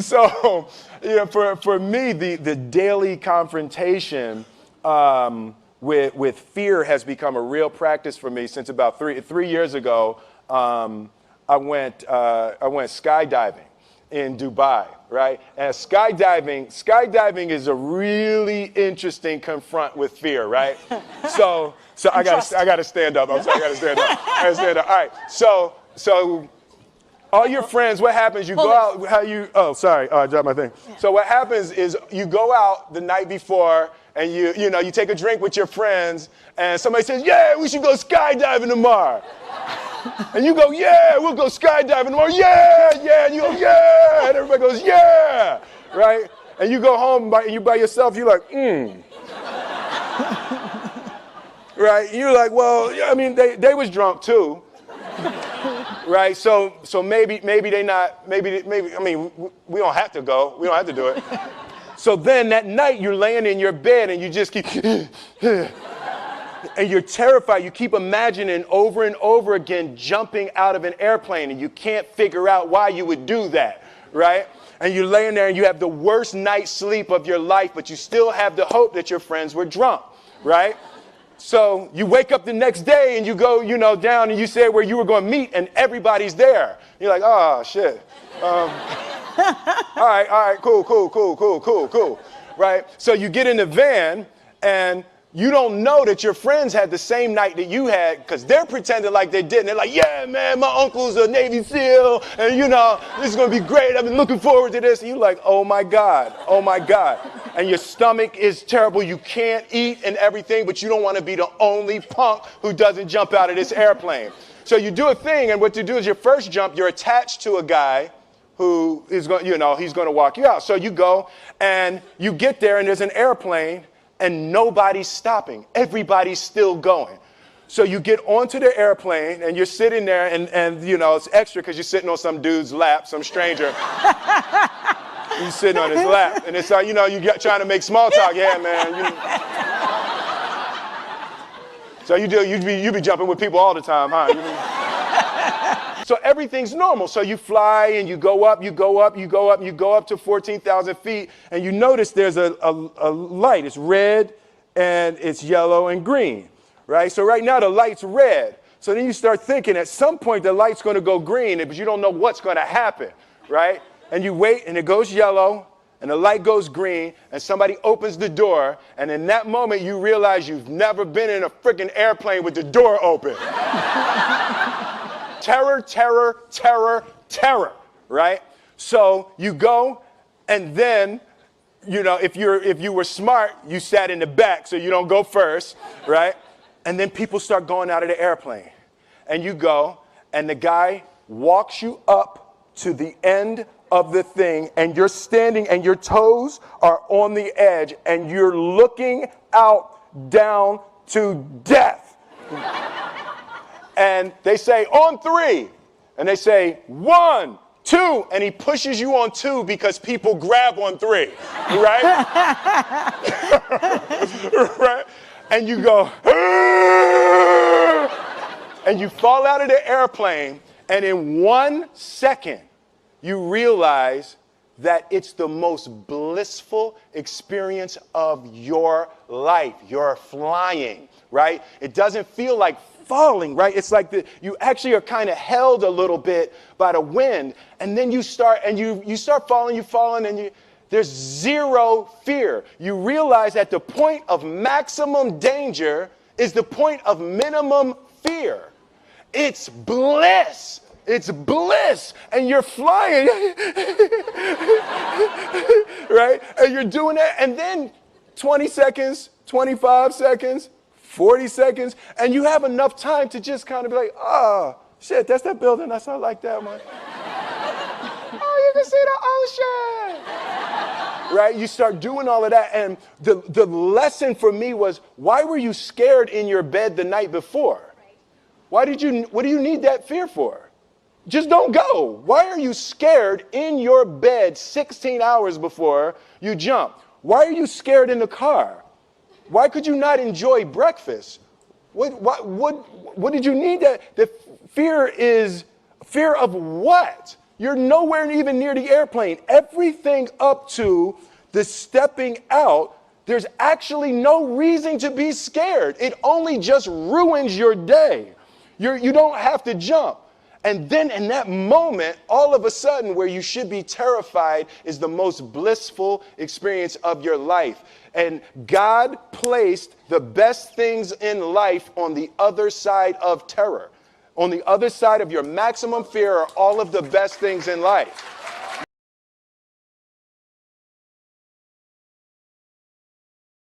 So, for me, the daily confrontation with fear has become a real practice for me since about three years ago. I went skydiving in Dubai, right? And skydiving is a really interesting confront with fear, right? So I gotta stand up. I'm sorry, I gotta stand up. All right. So all your friends, what happens? You go out. I dropped my thing. So what happens is you go out the night before and you take a drink with your friends, and somebody says, "Yeah, we should go skydiving tomorrow." And you go, "Yeah, we'll go skydiving tomorrow." "Yeah, yeah." And you go, "Yeah." And everybody goes, "Yeah." Right? And you go home and you by yourself, you're like, Right? You're like, well, I mean, they was drunk too. Right? So maybe they not, maybe, I mean, we don't have to go. We don't have to do it. So then that night you're laying in your bed and you just keep, and you're terrified. You keep imagining over and over again jumping out of an airplane, and you can't figure out why you would do that, right? And you're laying there and you have the worst night's sleep of your life, but you still have the hope that your friends were drunk, right? So you wake up the next day and you go, down and you say where you were going to meet and everybody's there. You're like, oh, shit. All right, cool. Right? So you get in the van and you don't know that your friends had the same night that you had because they're pretending like they didn't. They're like, yeah, man, my uncle's a Navy SEAL and, this is going to be great. I've been looking forward to this. And you're like, oh, my God. And your stomach is terrible. You can't eat and everything, but you don't want to be the only punk who doesn't jump out of this airplane. So you do a thing, and what you do is your first jump, you're attached to a guy who is going, he's going to walk you out. So you go and you get there and there's an airplane and nobody's stopping. Everybody's still going. So you get onto the airplane and you're sitting there and it's extra because you're sitting on some dude's lap, some stranger. You're sitting on his lap and it's like, you're trying to make small talk. Yeah, man. So you be jumping with people all the time, huh? So everything's normal. So you fly and you go up to 14,000 feet, and you notice there's a light. It's red and it's yellow and green, right? So right now the light's red. So then you start thinking at some point the light's going to go green, but you don't know what's going to happen, right? And you wait and it goes yellow and the light goes green and somebody opens the door, and in that moment you realize you've never been in a freaking airplane with the door open. Terror, right? So you go, and then, if you were smart, you sat in the back so you don't go first, right? And then people start going out of the airplane. And you go, and the guy walks you up to the end of the thing, and you're standing, and your toes are on the edge, and you're looking out down to death. And they say, on 3. And they say, 1, 2. And he pushes you on 2 because people grab on 3. Right? Right? And you go, and you fall out of the airplane. And in 1 second, you realize that it's the most blissful experience of your life. You're flying, right? It doesn't feel like falling, right? It's like you actually are kind of held a little bit by the wind, and then you start falling, and there's zero fear. You realize that the point of maximum danger is the point of minimum fear. It's bliss. It's bliss, and you're flying, right? And you're doing that, and then 20 seconds, 25 seconds, 40 seconds, and you have enough time to just kind of be like, oh, shit, that's that building. I like that one. Oh, you can see the ocean. Right? You start doing all of that, and the lesson for me was, why were you scared in your bed the night before? What do you need that fear for? Just don't go. Why are you scared in your bed 16 hours before you jump? Why are you scared in the car? Why could you not enjoy breakfast? What did you need that? The fear is fear of what? You're nowhere even near the airplane. Everything up to the stepping out, there's actually no reason to be scared. It only just ruins your day. You don't have to jump. And then in that moment, all of a sudden, where you should be terrified is the most blissful experience of your life. And God placed the best things in life on the other side of terror. On the other side of your maximum fear are all of the best things in life.